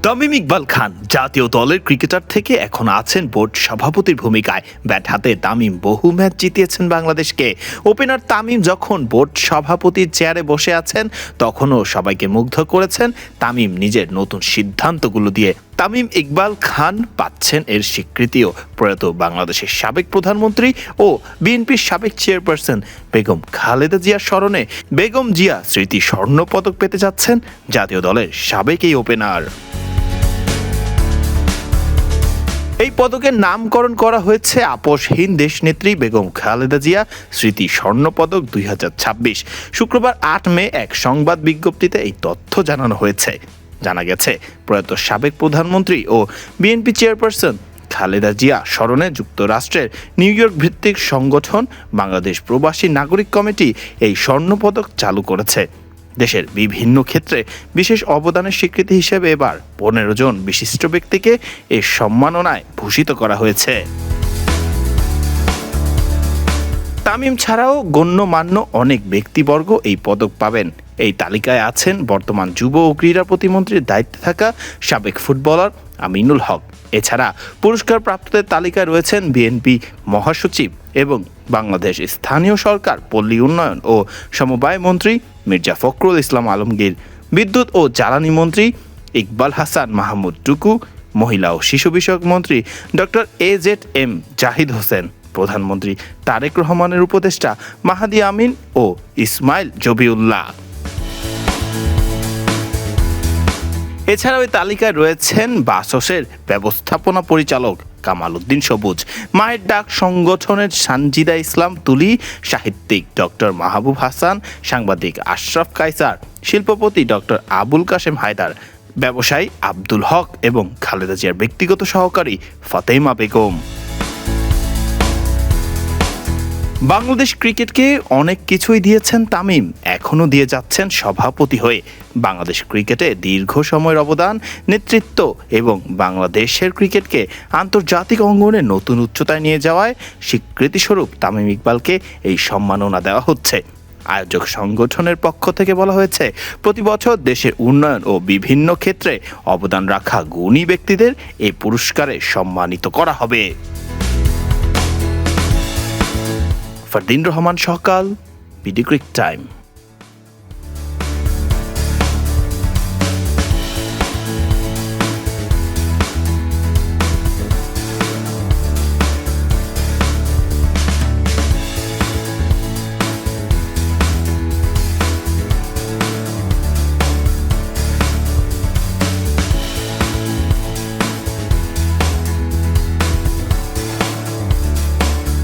তামিম ইকবাল খান জাতীয় দলের ক্রিকেটার থেকে এখন আছেন বোর্ড সভাপতির ভূমিকায়। ব্যাট হাতে তামিম বহু ম্যাচ জিতিয়েছেন বাংলাদেশকে। ওপেনার তামিম যখন বোর্ড সভাপতির চেয়ারে বসে আছেন তখনও সবাইকে মুগ্ধ করেছেন তামিম নিজের নতুন সিদ্ধান্তগুলো দিয়ে। তামিম ইকবাল খান পাচ্ছেন এর স্বীকৃতিও প্রয়াত বাংলাদেশের সাবেক প্রধানমন্ত্রী ও বিএনপির সাবেক চেয়ারপারসন বেগম খালেদা জিয়ার স্মরণে। বেগম জিয়া স্মৃতি স্বর্ণ পদক পেতে যাচ্ছেন জাতীয় দলের সাবেক এই ওপেনার। এই পদকের নামকরণ করা হয়েছে আপসহীন দেশনেত্রী বেগম খালেদা জিয়া স্মৃতি স্বর্ণ পদক 2026। শুক্রবার 8 মে এক সংবাদ বিজ্ঞপ্তিতে এই তথ্য জানানো হয়েছে। জানা গেছে, প্রয়াত সাবেক প্রধানমন্ত্রী ও বিএনপি চেয়ারপারসন খালেদা জিয়া স্মরণে যুক্তরাষ্ট্রের নিউ ইয়র্ক ভিত্তিক সংগঠন বাংলাদেশ প্রবাসী নাগরিক কমিটি এই স্বর্ণপদক চালু করেছে। দেশের বিভিন্ন ক্ষেত্রে বিশেষ অবদানের স্বীকৃতি হিসেবে এবার 15 জন বিশিষ্ট ব্যক্তিকে এই সম্মাননায় ভূষিত করা হয়েছে। তামিম ছাড়াও গণ্যমান্য অনেক ব্যক্তিবর্গ এই পদক পাবেন। এই তালিকায় আছেন বর্তমান যুব ও ক্রীড়া প্রতিমন্ত্রীর দায়িত্বে থাকা সাবেক ফুটবলার আমিনুল হক। এছাড়া পুরস্কার প্রাপ্তদের তালিকায় রয়েছেন বিএনপি মহাসচিব এবং বাংলাদেশ স্থানীয় সরকার পল্লী উন্নয়ন ও সমবায় মন্ত্রী মির্জা ফখরুল ইসলাম আলমগীর, বিদ্যুৎ ও জ্বালানি মন্ত্রী ইকবাল হাসান মাহমুদ টুকু, মহিলা ও শিশু বিষয়ক মন্ত্রী ডক্টর AZM জাহিদ হোসেন, প্রধানমন্ত্রী তারেক রহমানের উপদেষ্টা মাহাদি আমিন ও ইসমাইল জবিউল্লাহ। এছাড়াও এই তালিকায় রয়েছেন বাসসের ব্যবস্থাপনা পরিচালক কামাল উদ্দিন সবুজ, মায়ের ডাক সংগঠনের সানজিদা ইসলাম তুলি, সাহিত্যিক ডক্টর মাহবুব হাসান, সাংবাদিক আশরাফ কায়সার, শিল্পপতি ডক্টর আবুল কাশেম হায়দার, ব্যবসায়ী আব্দুল হক এবং খালেদা জিয়ার ব্যক্তিগত সহকারী ফাতেমা বেগম। বাংলাদেশ ক্রিকেটকে অনেক কিছুই দিয়েছেন তামিম, এখনও দিয়ে যাচ্ছেন সভাপতি হয়ে। বাংলাদেশ ক্রিকেটে দীর্ঘ সময়ের অবদান, নেতৃত্ব এবং বাংলাদেশের ক্রিকেটকে আন্তর্জাতিক অঙ্গনে নতুন উচ্চতায় নিয়ে যাওয়ায় স্বীকৃতিস্বরূপ তামিম ইকবালকে এই সম্মাননা দেওয়া হচ্ছে। আয়োজক সংগঠনের পক্ষ থেকে বলা হয়েছে, প্রতি বছর দেশের উন্নয়ন ও বিভিন্ন ক্ষেত্রে অবদান রাখা গুণী ব্যক্তিদের এই পুরস্কারে সম্মানিত করা হবে। ফারদিন রহমান সকাল, বিডি ক্রিক টাইম।